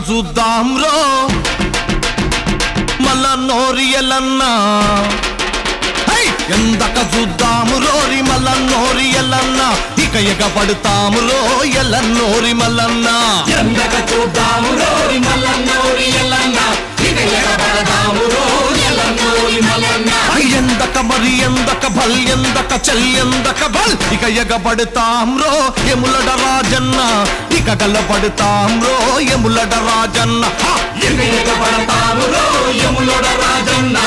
చూద్దాం రో మల్ల నోరి ఎల్లన్నా ఎందక చూద్దాము రోరి మల్ల నోరి ఎల్లన్నా ఇక ఎగబడతాము రో ఎల్లన్నోరి మల్లన్నా ఎందక చూద్దాము రోరి మల్ల నోరి ఎల్లన్నా ఇక ఎగబడతాము రో ఎల్లన్నోరి మల్లన్నా ఎందక మరి ఎందక భల్ ఎందక చల్ ఎందక భల్ ఇక ఎగబడతాం రో ఎములడ రాజన్న ఇక గలబడతాం రో ఎములడ రాజన్న ఇక ఎగబడతాము రో ఎములడ రాజన్న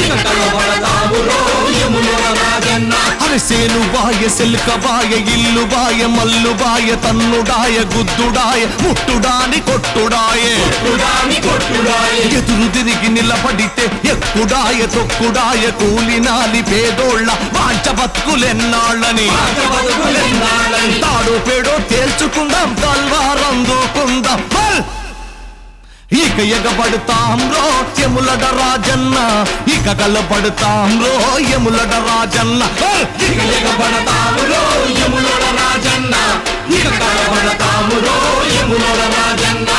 ఇక గలబడతాము రో ఎములడ రాజన్న అరసేను బాయ సెల్క బాయ ఇల్లు బాయ మల్లు బాయ తన్నుడాయ గుద్దుడాయ ముట్టుడాని కొట్టుడాయ ఎదురు తిరిగి నిలబడితే ఎక్కుడాయ తొక్కుడాయ కూలినాలి పేదోళ్ళ వాంచ బతుకులెన్నాళ్ళని తాడో పేడో తేల్చుకుందాం తల్వారందుకుందాం ఇక ఎగబడతాం రో ఎములడ రాజన్న ఇక గలబడతాం రో ఎములడ రాజన్న ఇక ఎగబడతాము రో ఎములడ రాజన్న ఇక గలబడతాము రో ఎములడ రాజన్న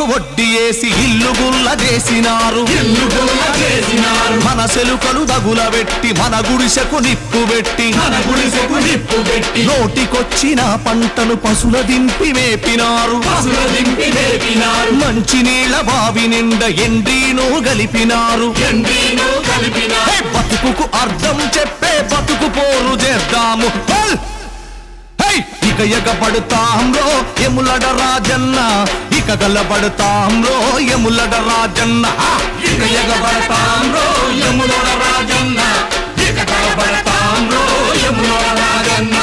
వడ్డీ వేసి ఇల్లు గుల్ల చేసినారు మన సెలుకలు దగుల పెట్టి మన గుడిసెకు నిప్పు పెట్టి నోటికొచ్చిన పంటను పశుల దింపి మేపినారు మంచి నీళ్ళ బావి నిండా ఎండ్రీను గలిపినారు బతుకుకు అర్థం చెప్పే బతుకు పోరు చేద్దాము ఇక ఎగబడతాం రో ఎములడ రాజన్న ఇక గలబడతాం రో ఎములడ రాజన్న ఇక ఎగబడతాం రో ఎములడ రాజన్న ఇక గలబడతాం రో ఎములడ రాజన్న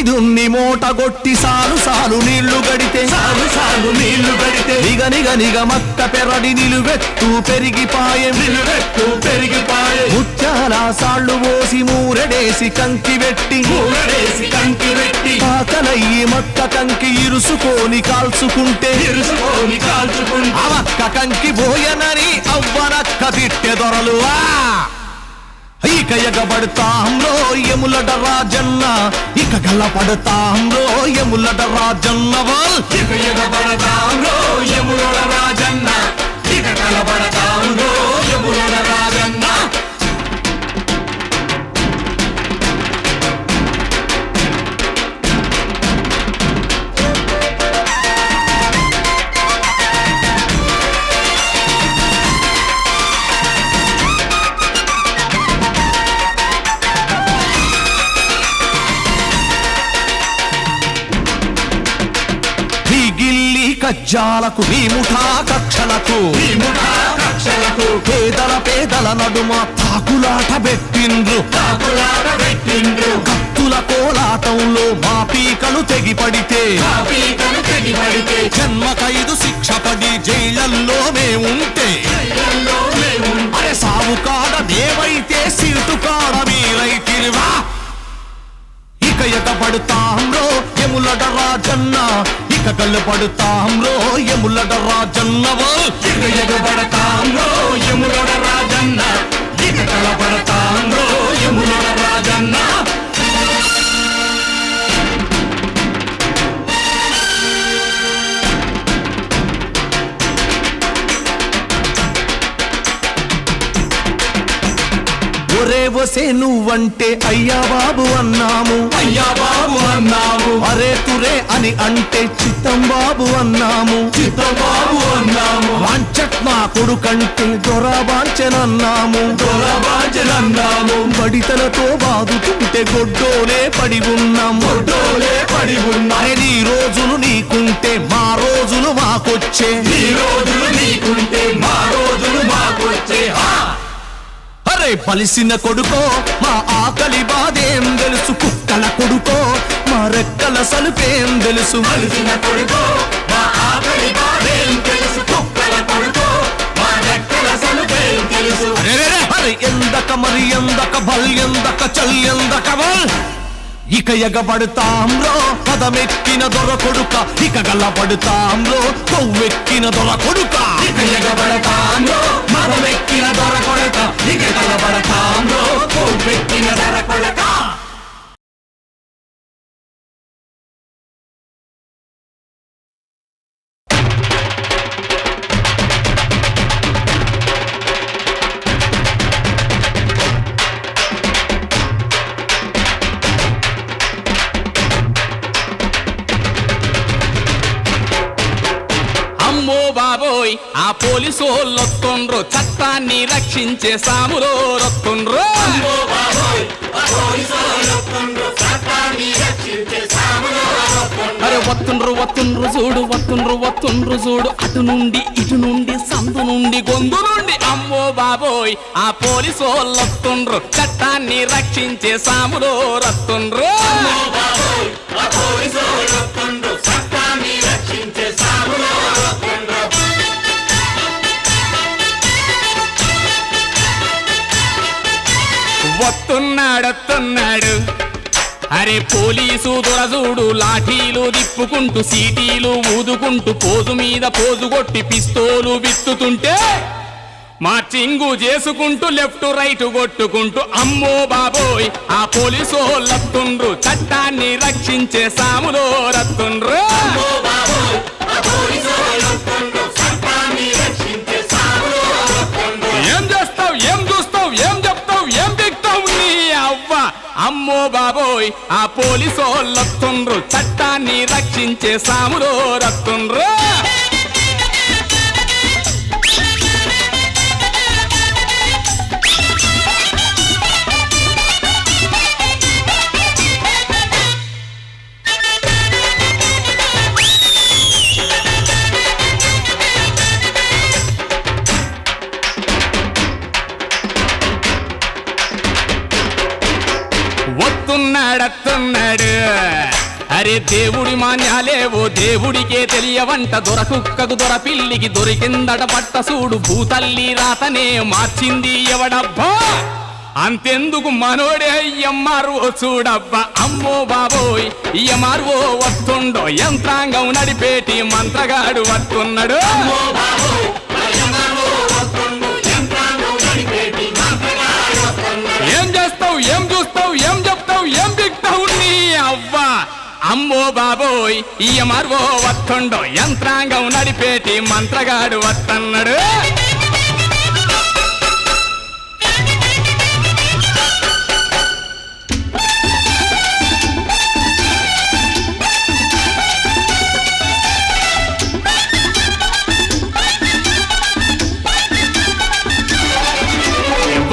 దున్ని మూటగొట్టి సాలు సాలు నీళ్లు గడితే నిగ నిగ నిగ మక్క పెరడి నిలువెత్తు పెరిగిపాయే ముత్యాల సాళ్ళు పోసి మూరెడేసి కంకి పెట్టి ఆకలయ్యి మక్క కంకి ఇరుసుకొని కాల్చుకుంటే అవక్క కంకి పోయనని అవ్వనక్క తిట్టె దొరలు ఇక ఎగబడతాం రో ఎములడ రాజన్న ఇక గలపడతాం రో ఎములడ రాజన్న ఇక ఎగబడతాం రో ఎములడ రాజన్న ఇక గలపడతాం రో ఎములడ రాజన్న కజ్జాలకు ఈ ముఠా కక్షలకు పేదల నడుమ తాకులాట పెట్టిండ్రు కత్తుల కోలాటంలో మా పీకలు తెగిపడితే జన్మకైదు శిక్ష పడి జైళ్లల్లో మేముంటే అరే సావు కాడ దేవైతే సీటు కాడ మీరైతిరివా ఇక ఎగబడతాం రో ఎములడ రాజన్న ఇక గలబడతాం రో ఎములడ రాజన్న ఇక ఎగబడతాం రో ఎములడ రాజన్న ఇక గలబడతాం రో ఎములడ రాజన్న ఒరే వసే నువ్వంటే అయ్యా బాబు అన్నాము, అయ్యా బాబు అన్నాము, అరే తురే అని అంటే చిత్తం బాబు అన్నాము, చిత్తం బాబు అన్నాము, వాంచట్ నా కొడుకంటే దొరబాంచనన్నాము, దొరబాంచనన్నాము, బడితలతో బాదుతుంటే గొడ్డోలే పడి ఉన్నాం, గొడ్డోలే పడి ఉన్నాం. అరే నీ రోజులు నీకుంటే మా రోజులు మాకొచ్చే, ఈ రోజులు నీకుంటే మా రోజులు మాకొచ్చే. అరే పలిసిన కొడుకో మా ఆకలి బాధేం తెలుసు, కుక్కల కొడుకో మా రెక్కల సలుపేం తెలుసు, కలిసిన కొడుకో మా ఆకలి బాధేం తెలుసు, కుక్కల కొడుకో మా రెక్కల సలుపేం తెలుసు. అరే ఎందక మరి ఎందక బల్ ఎందక చల్ ఎందక బల్, ఇక ఎగబడతాంరో పదమెక్కిన దొర కొడుక, ఇక గల్లబడతాంరో కొవ్వెక్కిన దొర కొడుక, ఇక ఎగబడతాంరో మదమెక్కిన దొర కొడక, ఇక కలబడతాంరో కొవ్వెక్కిన దొర కొడక. అమ్మో బాబోయ్ ఆ పోలీసోళ్ళొత్తుండ్రు, చట్టాన్ని రక్షించే సాములో రొత్తుండ్రు. అమ్మో బాబోయ్ ఆ పోలీసోళ్ళొత్తుండ్రు, చట్టాన్ని రక్షించే సాములో రొత్తుండ్రు. అరే వత్తుండ్రు వత్తుండ్రు చూడు, వత్తుండ్రు వత్తుండ్రు చూడు, అటు నుండి ఇటు నుండి సందు నుండి గొంతు నుండి. అమ్మో బాబోయ్ ఆ పోలీసోళ్ళొత్తుండ్రు, చట్టాన్ని రక్షించే సాములో రత్తుండ్రు. అమ్మో బాబోయ్ ఆ పోలీసోళ్ళొత్తుండ్రు, చట్టాన్ని రక్షించే సాములో రొత్తుండ్రు. వస్తున్నాడొస్తున్నాడు అరే పోలీసు దొరజూడు, లాఠీలు తిప్పుకుంటూ సీటీలు ఊదుకుంటూ పోజు మీద పోజు కొట్టి పిస్తోలు విత్తుతుంటే మార్చింగు చేసుకుంటూ లెఫ్ట్ రైట్ కొట్టుకుంటూ. అమ్మో బాబోయ్ ఆ పోలీసోళ్ళొత్తుండ్రు, చట్టాన్ని రక్షించే సాములో రత్తుండ్రు. అమ్మో బాబోయ్ ఆ పోలీసోళ్ళొత్తుండ్రు, చట్టాన్ని రక్షించే సాములో రొత్తుండ్రు. ఏం చేస్తావు, ఏం చూస్తావు, ఏం చెప్తావు, ఏం దిక్తావు నీ అవ్వ. అమ్మో బాబోయ్ ఆ పోలీసోళ్ళొత్తుండ్రు, చట్టాన్ని రక్షించే సాములో రత్తుండ్రు. వస్తున్నాడత్తున్నాడు అరే దేవుడి మాన్యాలేవో దేవుడికే తెలియవంట, దొరకుక్కకు దొర పిల్లికి దొరికిందట పట్ట సూడు, భూతల్లి రాతనే మార్చింది ఎవడబ్బా. అంతెందుకు మనోడే ఎమ్మారు చూడబ్బా. అమ్మో బాబోయ్ ఎమ్మారు వస్తుండో, యంత్రాంగం నడిపేటి మంత్రగాడు వస్తున్నాడు. అమ్మో బాబోయ్ ఆ యమనో వస్తుండ్రు, యంత్రాంగం నడిపేటి మంత్రగాడు వస్తున్నాడు. ఏం చేస్తావు, ఏం చూస్తావు, ఏం చెప్తావు, ఏం దిక్తావు నీ అవ్వ. అమ్మో బాబోయ్ ఇయ్యమార్వో వత్తుండో, యంత్రాంగం నడిపేటి మంత్రగాడు వత్తన్నాడు.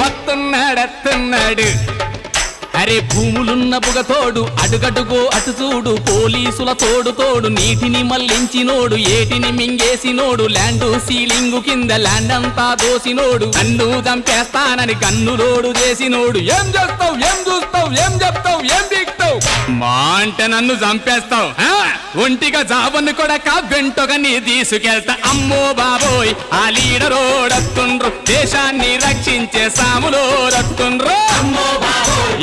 వస్తున్నాడత్తున్నాడు అరే భూములున్న బుగతోడు, అడుగడుగో అటు చూడు, పోలీసుల తోడు తోడు, నీటిని మళ్లించినోడు, ఏటిని మింగేసినోడు, ల్యాండు సీలింగు కింద ల్యాండ్ అంతా దోసినోడు, కన్ను చంపేస్తానని కన్నులోడు చేసినోడు. ఏం చేస్తావు, ఏం చూస్తావు, ఏం చెప్తావు, ఏం దిక్తావు, మా అంటే నన్ను చంపేస్తావు. ఒంటిగా జాబన్ను కొడక వెంటగా నీ తీసుకెళ్తా. అమ్మో బాబోయ్ ఆ లీడరోడత్తుండ్రు, దేశాన్ని రక్షించే సాములో రత్తుండ్రు. అమ్మో బాబోయ్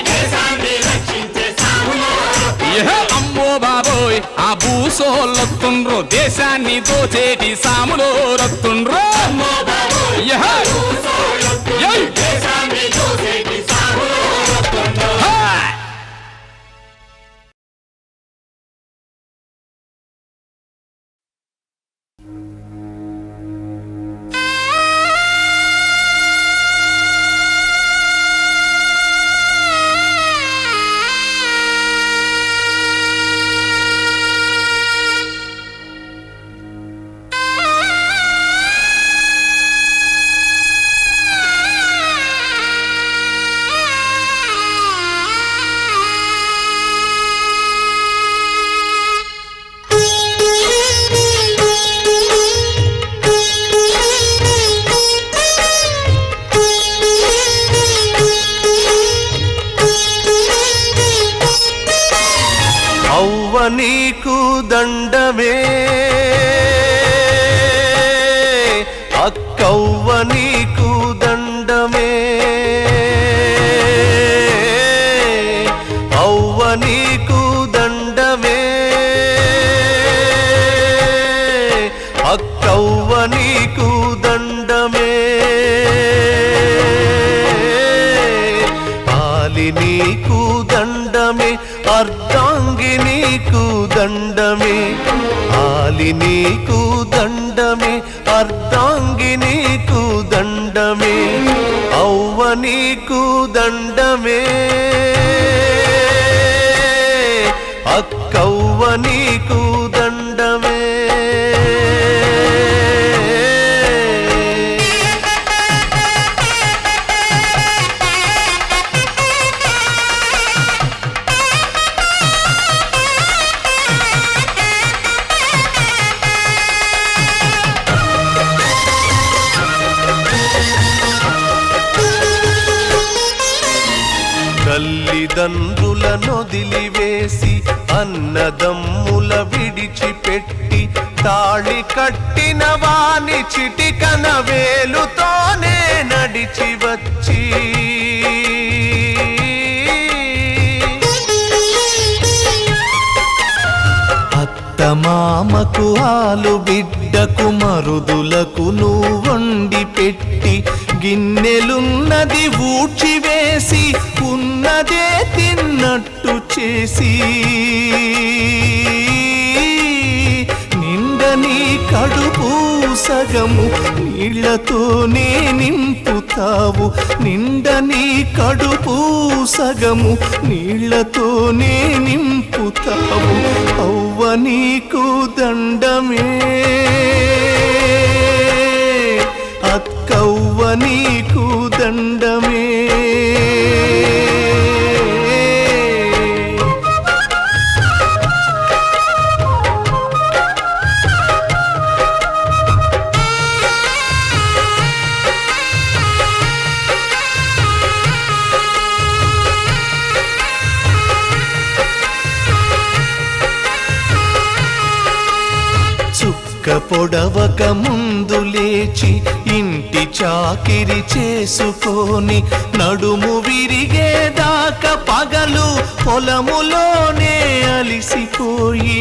దేశాన్ని రక్షించే సాములో రొత్తుండ్రు. అమ్మో బాబోయ్ ఆ భూసోళ్ళొత్తుండ్రు, దేశాన్ని దోచేటి సాములో రత్తుండ్రు. అమ్మో బాబోయ్ భూసోళ్ళొత్తుండ్రు, దేశాన్ని దోచేటి సాములో రొత్తుండ్రు. అర్ధాంగి నీకు దండమే, ఆలి నీకు దండమే, అర్ధాంగి నీకు దండమే, అవ్వ నీకు దండమే, అక్కవ్వ నీకు దండమే. తల్లిదండ్రులనొదిలివేసి అన్నదమ్ముల విడిచిపెట్టి తాళి కట్టిన వాని చిటికన వేలుతోనే నడిచి వచ్చి అత్తమామకు ఆలు బిడ్డకు మరుదులకు నువ్వు వండి పెట్టి గిన్నెలున్నది ఊడ్చివేసి ఉన్నదే తిన్నట్టు చేసి నిండని కడుపు సగము నీళ్లతోనే నింపుతావు, నిండని కడుపు సగము నీళ్లతోనే నింపుతావు, అవ్వ నీకు దండమే, అక్కవ్వ నీకు దండమే. పొడవక ముందు లేచి ఇంటి చాకిరి చేసుకొని నడుము విరిగేదాకా పగలు పొలములోనే అలిసిపోయి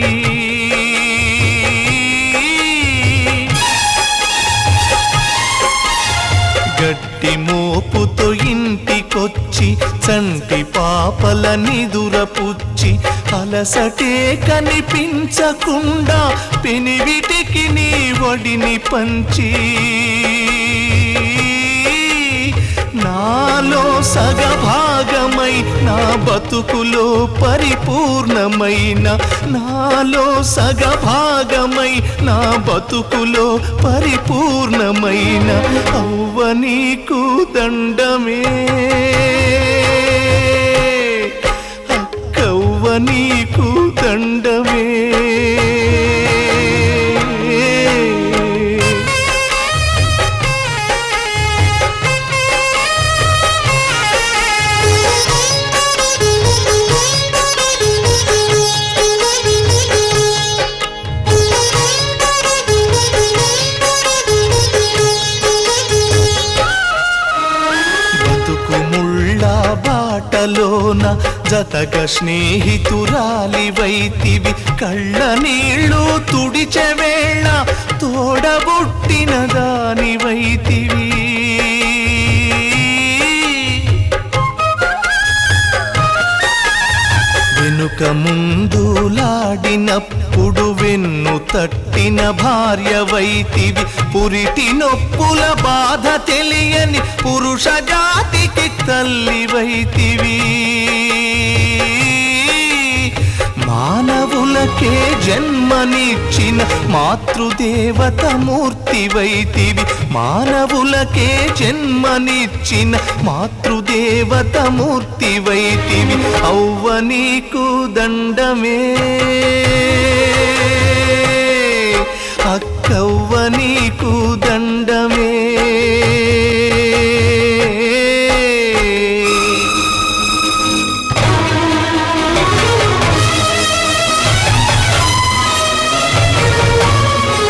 గట్టి మోపుతో ఇంటికొచ్చి చంటి పాపల నిదురపుచ్చి అలసటే కనిపించకుండా పెనివిటికి నీ ఒడిని పంచి నాలో సగభాగమై నా బతుకులో పరిపూర్ణమైన, నాలో సగభాగమై నా బతుకులో పరిపూర్ణమైన అవ్వ నీకు దండమే, అక్కవ్వ నీకు దండమే. బాటలోన జతగా స్నేహితురాలివైతివి, కళ్ళ నీళ్ళు తుడిచె వేళ తోడబుట్టిన దానివైతివి, వెనుక ముందులాడినప్పుడు వెన్ను తట్టిన భార్యవైతివి, పురిటి నొప్పుల బాధ తెలియని పురుష జాతికి తల్లివైతివి, మానవులకే జన్మనిచ్చిన మాతృదేవత మూర్తివైతివి, మానవులకే జన్మనిచ్చిన మాతృదేవత మూర్తివైతివి, అవ్వ నీకు దండమే, అక్కవ్వ నీకు దండమే. Thank you. 「 Thank you.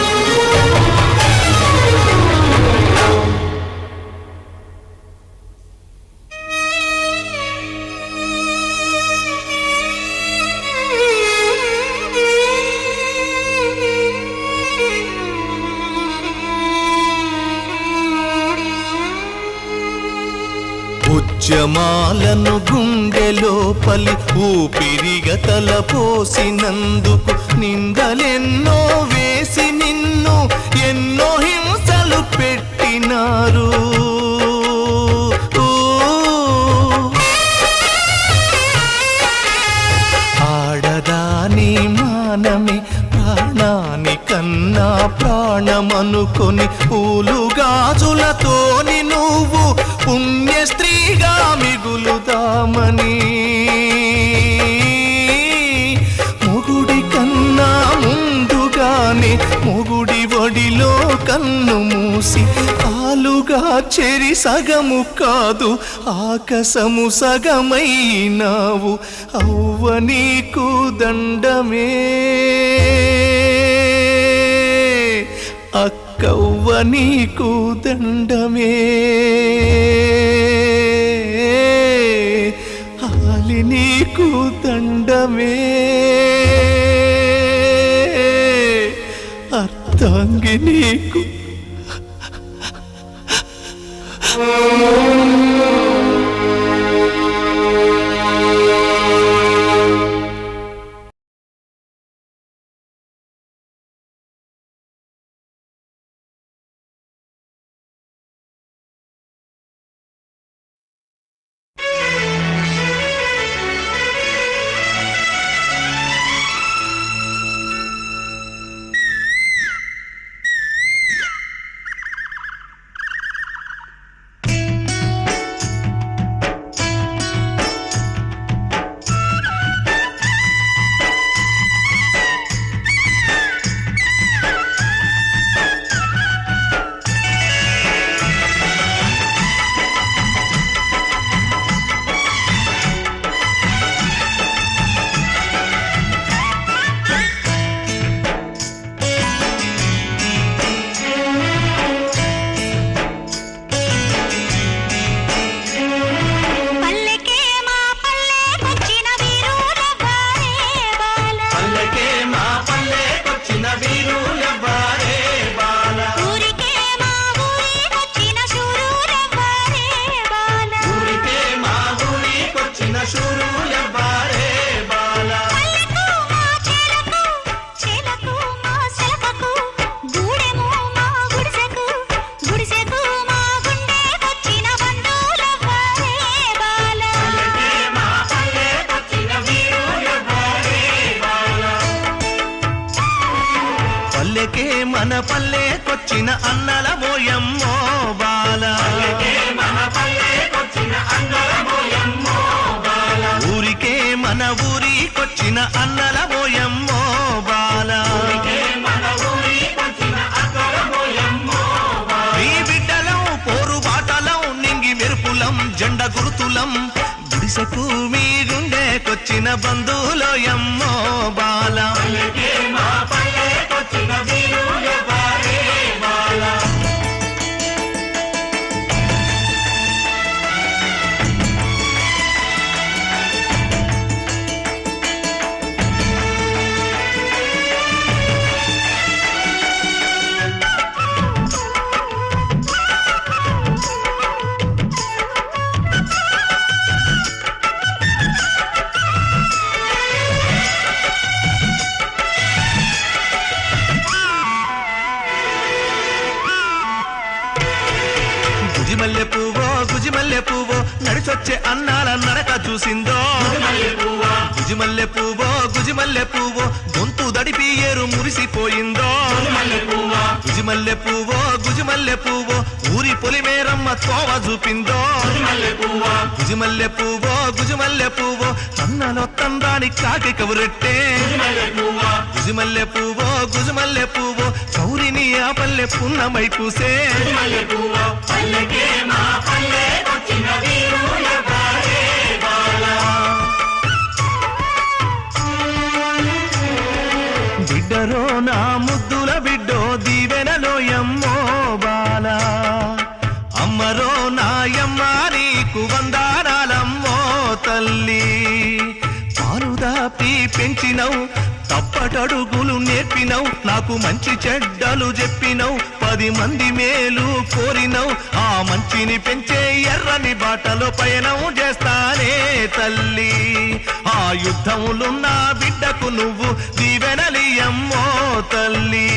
「 「 「」 「」 「 」 " 」 「 」 " 」 " 」 " 」 " 」 " 」 " 」 " 」 " 」 " 」 " 」 " 」 " 」 " 」 " 」 " 」 " 」 " 」 " 」 " 」 " 」 " 」 " 」 " 」 " 」 " Thank you. ఉద్యమాలను గుండెలోపలి ఊపిరిగా తలపోసినందుకు నిందలెన్నో వేసి నిన్ను ఎన్నో హింసలు పెట్టినారు. ఆడదాని మానమే ప్రాణాని కన్నా ప్రాణమనుకొని పూలుగాజులతోని నువ్వు పుణ్య స్త్రీగా మిగులుదామని మొగుడి కన్నా ముందుగానే మొగుడి ఒడిలో కన్ను మూసి పాలుగా చెరి సగము కాదు ఆకాశము సగమైనావు. అవ్వ నీకు దండమే అక్కవ్వ నీకు దండమే ఆలి నీకు దండమే అర్థంగి నీకు మన పల్లెకొచ్చిన అన్నల మోయమ్మో బాల ఊరికే మన ఊరికొచ్చిన అన్నల మోయమ్మో బాల మీ బిడ్డలం పోరు బాటలం నింగి మెరుపులం జెండ గుర్తులం గుడిసెకు మీ గుండెకొచ్చిన బంధువులోయమ్మో బాల గుజిమల్లె పువ్వో నడిచొచ్చే అన్నాల నడక చూసిందో గుజిమల్లె పువ్వో గొంతు దడిపి ఏరు మురిసిపోయిందో గుజిమల్లె పువ్వో ఊరి పొలిమేరమ్మ తోవ చూపిందో గుజిమల్లె పువ్వో అన్నలో తందాని కాకి కవురెట్టే గుజిమల్లె పువ్వో కౌరిని ఆ పల్లె పున్నమై పూసే బిడ్డరో నా ముద్దుల బిడ్డో దీవెనలోయమ్మో బాల అమ్మరో నాయమ్మ నీకు వందనాలమ్మో తల్లి పాలు దాపి పెంచినవు తప్పటడుగులు నేర్పినవు నాకు మంచి చెడ్డలు చెప్పినవు 10 మంది మేలు కోరినవు ఆ మంచిని పెంచే ఎర్రని బాటలో పయనం చేస్తానే తల్లి ఆ యుద్ధములున్న బిడ్డకు నువ్వు దీవెనలియమ్మో తల్లి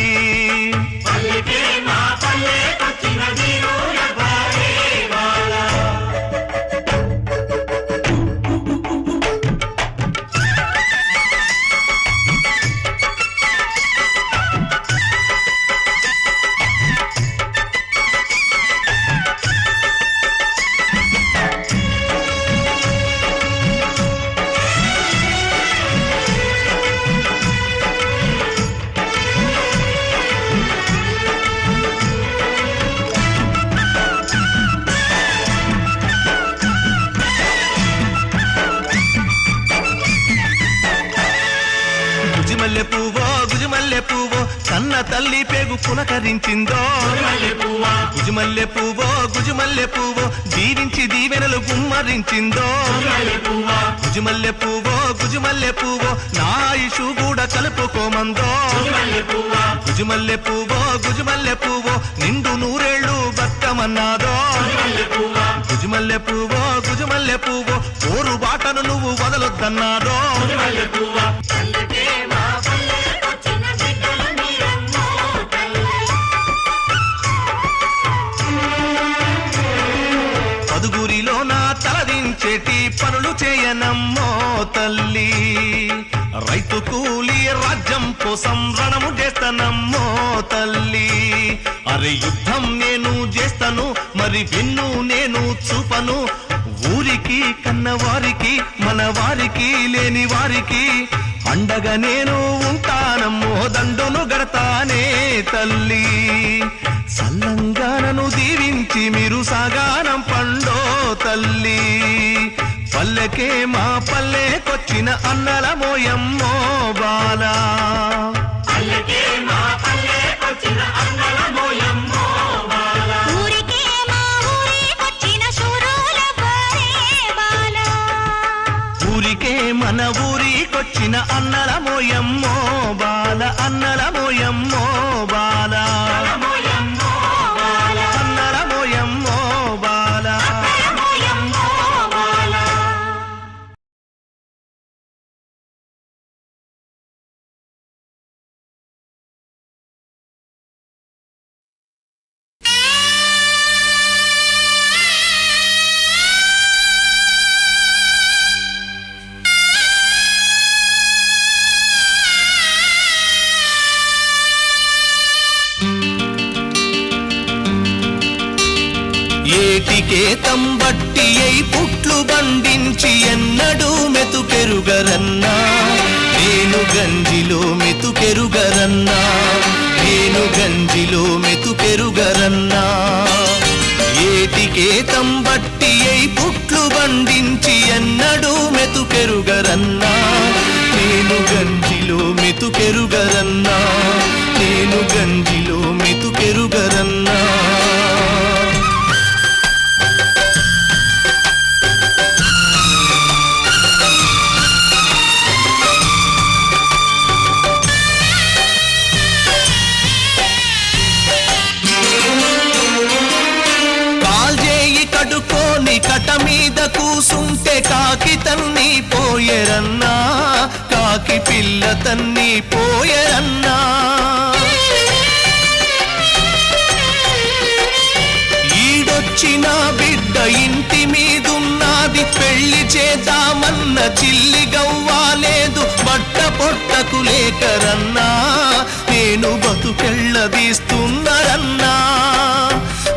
గుజిమల్లె పువ్వో కన్న తల్లి పేగు పులకరించిందో గుజిమల్లె పువ్వో దీవించి దీవెనలు గుమ్మరించిందో గుజిమల్లె పువ్వో నా ఆయుషు కూడా కలుపుకోమందో గుజిమల్లె పువ్వో నిండు నూరేళ్ళు బతకమన్నాదో గుజిమల్లె పువ్వో పోరు బాటను నువ్వు వదలొద్దన్నాదో పదుగురిలో నా తలదించేటి పనులు చేయనమ్మో తల్లి రైతు కూలి రాజ్యం కోసం రణము చేస్తానమ్మో తల్లి అరే యుద్ధం నేను చేస్తాను మరి వెన్ను నేను చూపను ఊరికి కన్నవారికి మన వారికి లేని వారికి అండగా నేను ఉంటానమ్మో దండును గడతానే తల్లి సల్లంగానను దీవించి మీరు సాగానం పండో తల్లి పల్లెకే మా పల్లెకొచ్చిన అన్నల మోయమ్మో బాలా మన ఊరికొచ్చిన అన్నల మోయమ్మో బాల అన్నల మోయమ్మో బాల అన్నల మోయమ్మో బాల ఏటికేతం బట్టి అయి పుట్లు బండించి ఎన్నడూ మెతుకెరుగరన్నా నేను గంజిలో మెతుకెరుగరన్నా నేను గంజిలో మెతుకెరుగరన్నా ఏటికేతం బట్టి అయి పుట్లు బండించి ఎన్నడూ మెతుకెరుగరన్నా నేను గంజిలో మెతుకెరుగరన్నా నేను గంజిలో మెతుకెరుగరన్నా కట మీద కూసుంటే కాకి తన్ని పోయరన్నా కాకి పిల్ల తన్ని పోయరన్నా ఈడొచ్చిన బిడ్డ ఇంటి మీదున్నది పెళ్లి చేద్దామన్న చిల్లి గవ్వాలేదు బట్ట పొట్టకు లేకరన్నా నేను బతుకెళ్ళదీస్తున్నారన్నా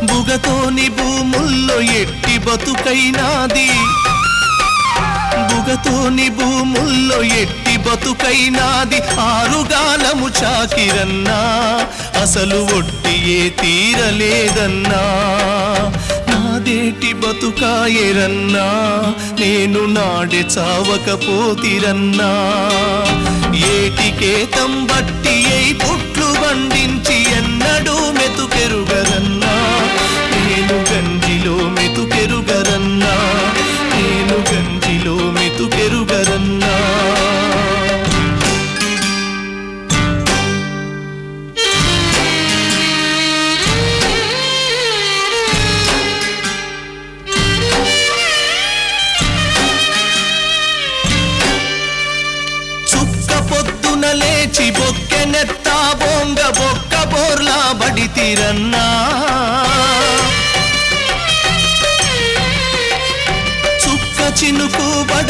బుగతోని భూముల్లో ఎట్టి బతుకైనాది బుగతోని భూముల్లో ఎట్టి బతుకైనాది ఆరుగాలము చాకిరన్నా అసలు ఒట్టియే తీరలేదన్నా నాదేటి బతుకాయరన్నా నేను నాడే చావకపోతిరన్నా ఏటికేతం బట్టి అయి పుట్లు బండించి ఎన్నడూ మెతుకెరుగరన్నా నేను గంజిలో మెతుకెరుగరన్నా నేను గంజిలో మెతుకెరుగరన్నా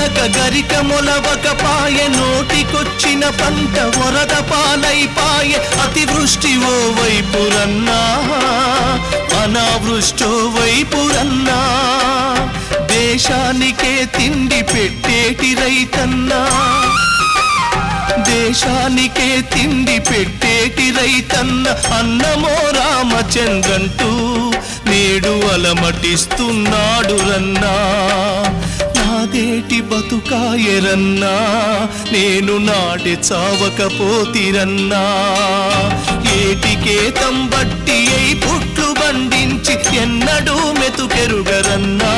మొలక గరిక మొలవక పాయె నోటికొచ్చిన పంట వరద పాలైపాయె అతివృష్టి ఓ వైపురన్నా అనావృష్టో వైపురన్నా దేశానికే తిండి పెట్టేటి రైతన్నా దేశానికే తిండి పెట్టేటి రైతన్న అన్నమో రామచంద్రంటూ నేడు అలమటిస్తున్నాడు రన్నా నాదేటి బతుకాయరన్నా నేను నాటి చావకపోతిరన్నా ఏటికే తంబట్టి అయి పుట్లు బండించి ఎన్నడూ మెతుకెరుగరన్నా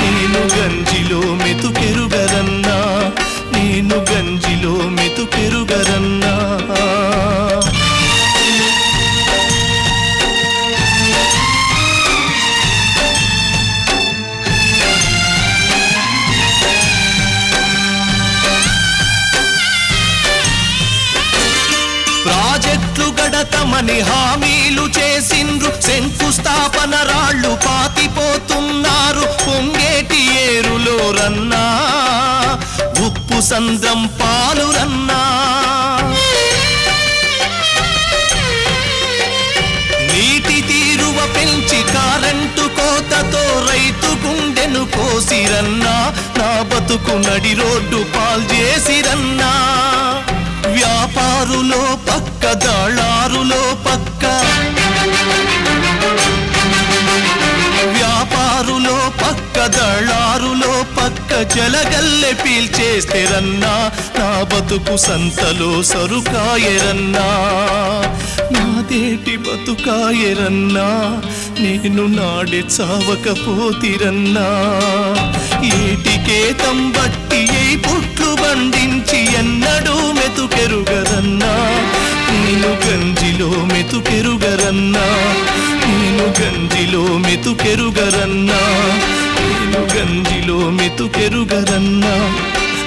నేను గంజిలో మెతుకెరుగరన్నా నేను గంజిలో మెతుకెరుగరన్నా ప్రాజెక్టులు గడతమని హామీలు చేసిండ్రు శంకుస్థాపన రాళ్ళు పాతిపోతున్నారు పొంగేటి ఏరులో రన్నా ఉప్పు సంద్రం పాలు రన్నా నీటి తీరువ పెంచి కరెంటు కోతతో రైతు గుండెను కోసిరన్నా నా బతుకు నడి రోడ్డు పాల్చేసిరన్నా వ్యాపారులో పక్క దళారులో పక్క వ్యాపారులో పక్క దళారులో పక్క జలగల్లె పీల్చేస్తేరన్నా నా బతుకు సంతలో సరుకాయరన్నా నాదేటి బతుకాయరన్నా నేను నాడే చావకపోతిరన్నా ఏటికే తంబట్టి అయి పుట్లు బండించి ఎన్నడూ మెతుకెరుగరన్నా నేను గంజిలో మెతుకెరుగరన్నా నేను గంజిలో మెతుకెరుగరన్నా నేను గంజిలో మెతుకెరుగరన్నా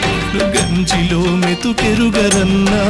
నేను గంజిలో మెతుకెరుగరన్నా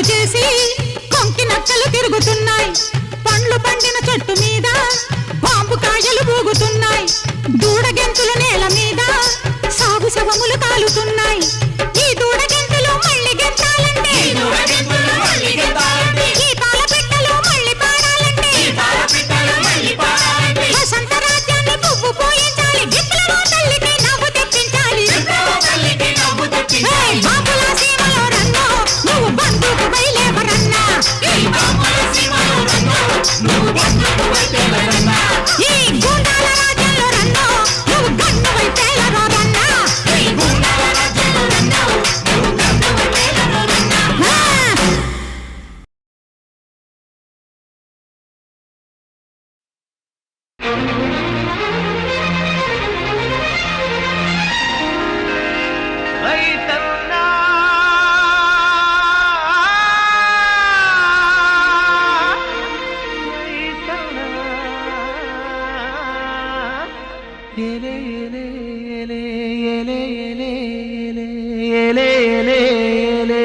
చేసి కొంకి నక్కలు తిరుగుతున్నాయి. పండ్లు పండిన చెట్టు మీద బాంబు కాయలు ఊగుతున్నాయి. దూడగెంతులు నేల మీద సాగు శవములు కాలుతున్నాయి. ఈ దూడగెంతులు మళ్ళీ గెంతాలంటే, ఈ పాల పిట్టలు మళ్ళీ పాడాలంటే, వసంత రాజ్యాన్ని పువ్వు పోయించాలి. విప్లవ తల్లికి నవ్వు తెప్పించాలి. బాపుల సీమలో రన్నో నువ్వు బంధుకు బయలేవరన్నా, ఈ గూండాల రాజ్యంలో రన్నో నువ్వు గన్ను వైపేలరో రన్నా. రైతన్నా ఏలే ఏలే ఏలే ఏలే ఏలే ఏలే ఏలే ఏలే.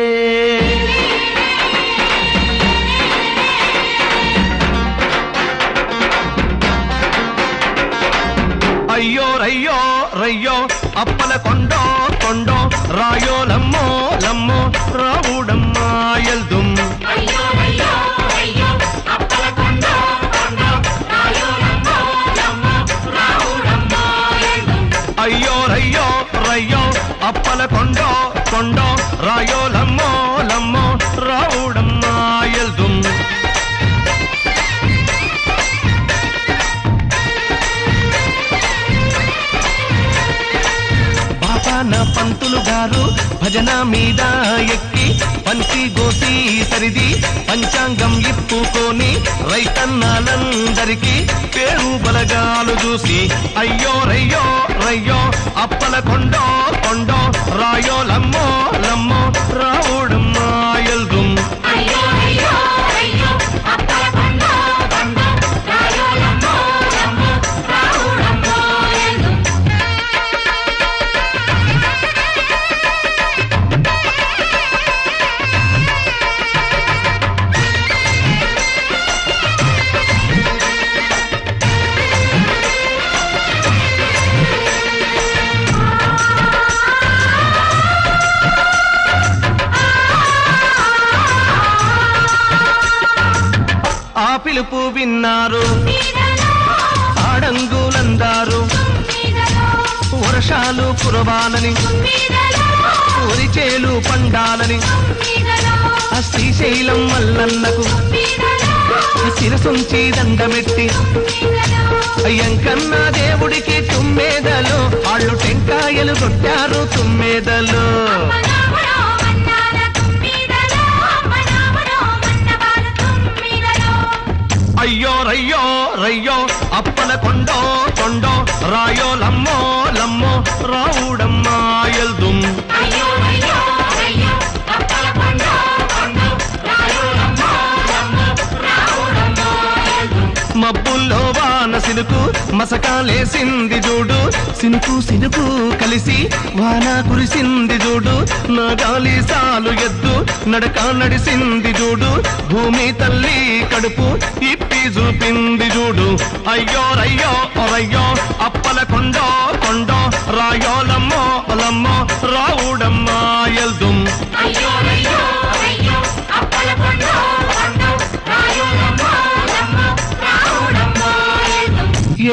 అయ్యో రయ్యో రయ్యో అప్పల కొండో కొండో రాయో లమ్మో లమ్మో రావుడమ్మా ఎల్దుం. అయ్యో రయ్యో రయ్యో అప్పల కొండో కొండో రాయో లమ్మో లమ్మో రావుడమ్మా ఎల్దుం. బాపాన పంతులు గారు భజన మీద ఎక్కి పంచి గోసి సరిది పంచాంగం ఇప్పుకొని రైతన్నాలందరికీ పేరు బలగాలు చూసి అయ్యో రయ్యో రయ్యో అప్పల కొండో కొండో రాయో లమ్మో లమ్మో రావుడమ్మా ఎల్దుం. ఆ పిలుపు విన్నారు ఆడంగులందారు, వర్షాలు కురవాలని ఒరిచేలు పండాలని ఆ శ్రీశైలం మల్లన్నకు శిరసుంచి దండమెట్టి అయ్యంకన్నా దేవుడికి తుమ్మేదలో వాళ్ళు టెంకాయలు కొట్టారు తుమ్మేదలో. అయ్యో రయ్యో రయ్యో అప్పల కొండో కొండో రాయో లమ్మో లమ్మో రావుడమ్మా ఎల్దుం. మబ్బుల్లో వాన సినుకు మసకాలేసింది చూడు, సినుకు సినుకు కలిసి వాన కురిసింది చూడు. నా గాలి సాలు ఎద్దు నడక నడిసింది చూడు, భూమి తల్లి కడుపు ఇప్పి చూపింది చూడు. అయ్యో రయ్యో రయ్యో అప్పల కొండో కొండో రాయో లమ్మో లమ్మో రావుడమ్మా ఎల్దుం.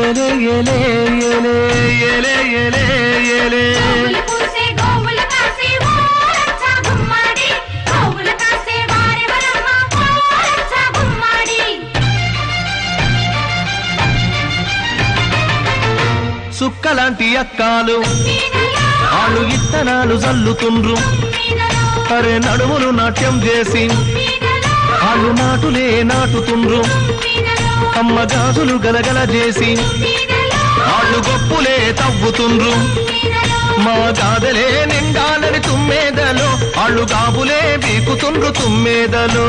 ఏలే ఏలే ఏలే ఏలే ఏలే ఏలే. సుక్కలాంటి అక్కాలు వాళ్ళు ఇత్తనాలు జల్లుతుండ్రు, అరే నడుములు నాట్యం చేసి వాళ్ళు నాటులే నాటుతుండ్రు. అమ్మ గాజులు గలగల చేసి వాళ్ళు గొప్పులే తవ్వుతుండ్రు. మా గాదలే నిండాలని తుమ్మేదలో వాళ్ళు గాబులే బీకుతుండ్రు తుమ్మేదలో.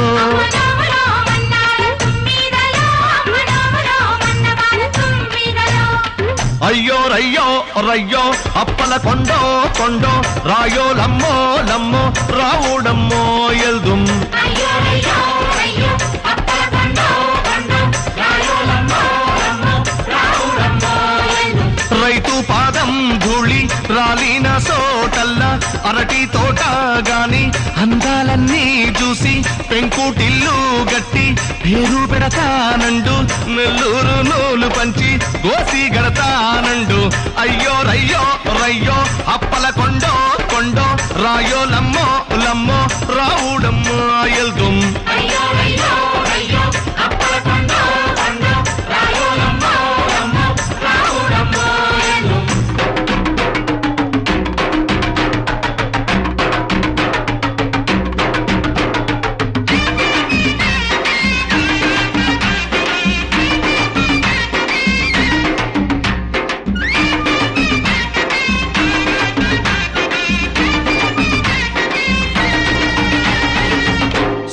అయ్యో రయ్యో రయ్యో అప్పల కొండో కొండో రాయో లమ్మో లమ్మో రావుడమ్మో ఎల్దుం రైతు పాదం ధూళి రాలిన సోటల్ల అరటి తోట గాని అందాలన్నీ చూసి పెంకుటిల్లు గట్టి పేరు పెడతానండు నెల్లూరు నూలు పంచి గోసి గడతానండు అయ్యో రయ్యో రయ్యో అప్పల కొండో కొండో రాయో లమ్మో లమ్మో రావుడమ్మో ఎల్దుం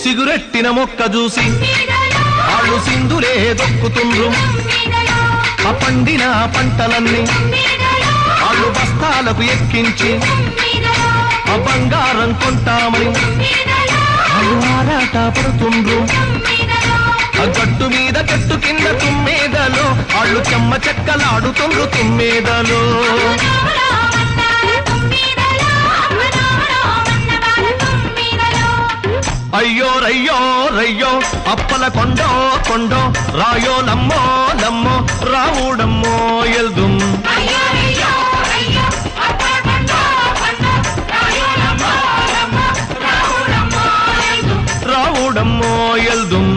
సిగురెట్టిన మొక్క చూసి వాళ్ళు సింధులే దొక్కుతుండ్రు ఆ పండిన పంటలన్నీ వాళ్ళు బస్తాలకు ఎక్కించి ఆ బంగారం కొంటామని వాళ్ళు ఆరాట పడుతుండ్రు ఆ గట్టు మీద గట్టు కింద తుమ్మేదలో వాళ్ళు చెమ్మ చెక్కలాడుతుండ్రు తుమ్మేదలో అయ్యో రయ్యో రయ్యో అప్పల కొండో కొండో రాయో లమ్మో లమ్మో రావుడమ్మో ఎల్దుం రావుడమ్మో ఎల్దుం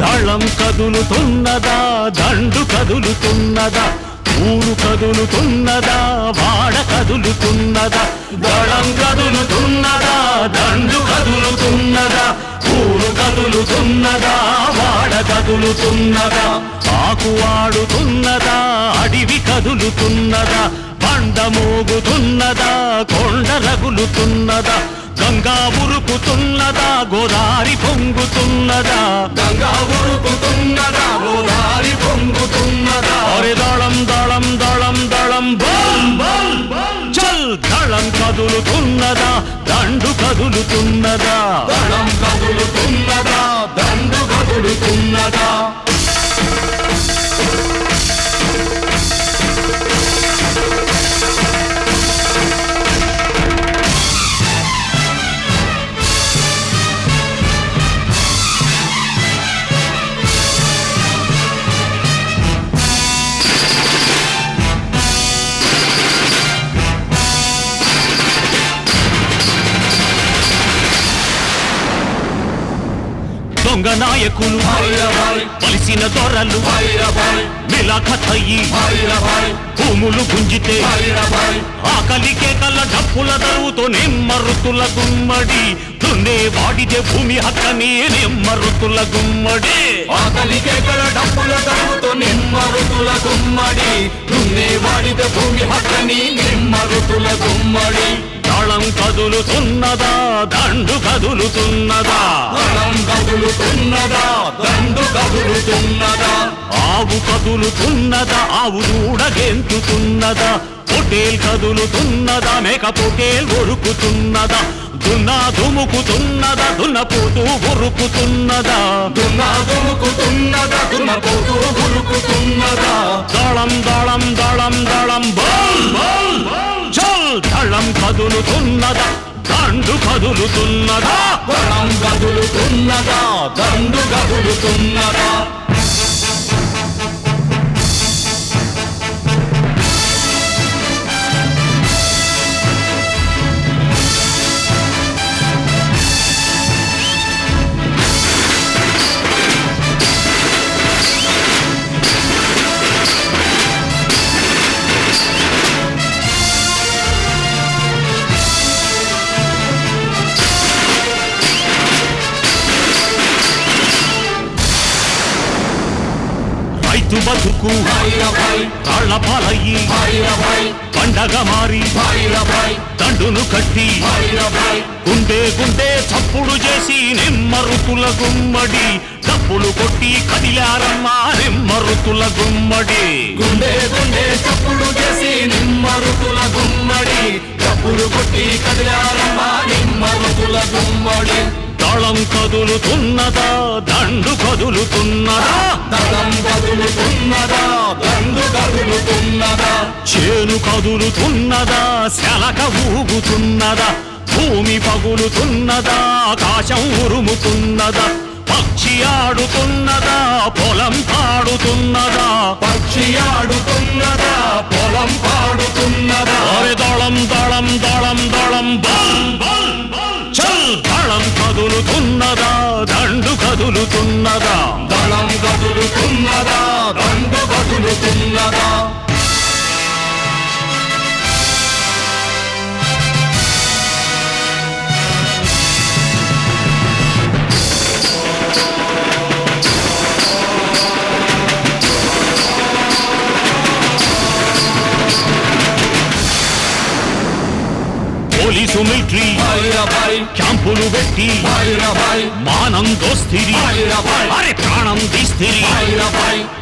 దళం కదులుతున్నదా దండు కదులుతున్నదా ఊరు కదులుతున్నదా వాడ కదులుతున్నదా దళం కదులుతున్నదా దండు కదులుతున్నదా ఊరు కదులుతున్నదా వాడ కదులుతున్నదా ఆకు ఆడుతున్నదా అడివి కదులుతున్నదా బండ మోగుతున్నదా కొండ రగులుతున్నదా గంగా ఉరుకుతున్నదా గోదారి పొంగుతున్నదా గంగా ఉరుకుతున్నదా గోదారి పొంగుతున్నదా అరే దళం దళం దళం దళం బల్ బల్ చల్ దళం కదులుతున్నదా దండు కదులుతున్నదా దళం కదులుతున్నదా దండు కదులుతున్నదా దొంగ నాయకులు పలిసిన దొరలు మిలాఖతయ్యి భూములు గుంజితే ఆకలి కేకల డప్పుల దరువుతో నెమ్మరుతుల గుమ్మడి దున్నే వాడిదే భూమి హక్కని నెమ్మరుతుల గుమ్మడి ఆకలి కేకల డప్పుల దరువుతో నెమ్మరుతుల గుమ్మడి దున్నే వాడిదే భూమి హక్కని నెమ్మరుతుల గుమ్మడి దళం కదులుతున్నదా దండు కదులుతున్నదా దళం కదులుతున్నదా దండు కదులుతున్నదా ఆవు కదులుతున్నదా ఆవు దూడ గెంతుతున్నదా పొటేల్ కదులుతున్నదా మేక పొటేల్ ఉరుకుతున్నదా దున్నా దుముకుతున్నదా దున్నపోతూ ఉరుకుతున్నదా దున్నా దుముకుతున్నదా దున్నపోతూ ఉరుకుతున్నదా దళం దళం దళం దళం బల్ బల్ చల్ చల్ దళం కదులుతున్నదా దండు కదులుతున్నదా దళం కదులుతున్నదా దండు కదులుతున్నదా రైతు బతుకు రాళ్ల పాలయ్యి పండగ మారి దండును కట్టి గుండె గుండె చప్పుడు చేసి నిమ్మరుతుల గుమ్మడి డప్పులు కొట్టి కదిలారమ్మా నిమ్మరుతుల గుమ్మడి గుండె గుండె చప్పుడు చేసి నిమ్మరుతుల గుమ్మడి డప్పులు కొట్టి కదిలారమ్మా నిమ్మరుతుల గుమ్మడి దళం కదులుతున్నదా దండు కదులుతున్నదా దళం కదులుతున్నదా దండు కదులుతున్నదా చేను కదులుతున్నదా శలక ఊగుతున్నదా భూమి పగులుతున్నదా ఆకాశం ఉరుముతున్నదా పక్షి ఆడుతున్నదా పొలం పాడుతున్నదా పక్షి ఆడుతున్నదా పొలం పాడుతున్నదా అరే దళం దళం దళం దళం బల్ బల్ చల్ దళం కదులుతున్నదా దండు కదులుతున్నదా దళం కదులుతున్నదా దండు కదులుతున్నదా పోలీసు మిలిటరీ క్యాంపులు పెట్టి మానం దోస్తిరి అరే ప్రాణం తీస్తిరి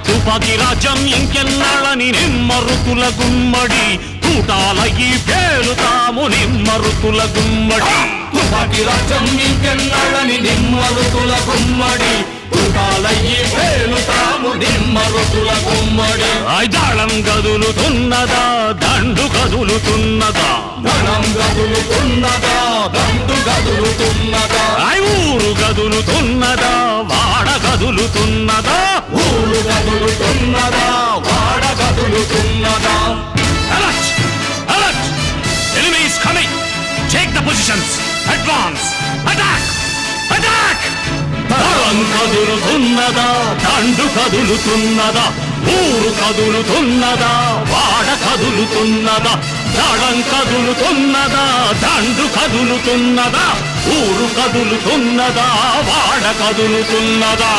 తుపాకి రాజ్యం ఇంకెన్నాళ్ళని నిమ్మరుతుల గుమ్మడి తూటాలయ్యి పేలుతాము నిమ్మరుతుల గుమ్మడి తుపాకి రాజ్యం ఇంకెన్నాళ్ళని నిమ్మరుతుల గుమ్మడి తుటాలయ్యి పేలుతాము నిమ్మరుతుల గుమ్మడి దళం కదులుతున్నదా దండు కదులుతున్నదా దళం కదులుతున్నదా దండు కదులుతున్నదా ఊరు కదులుతున్నదా వాడ కదులుతున్నదా ఊరు కదులుతున్నదా వాడ కదులుతున్నదా Alert! Alert! Enemy is coming! Take the positions! Advance! Attack! Attack! దళం కదులుతున్నదా దండు కదులుతున్నదా ఊరు కదులుతున్నదా వాడ కదులుతున్నదా దళం కదులుతున్నదా దండు కదులుతున్నదా ఊరు కదులుతున్నదా వాడ కదులుతున్నదా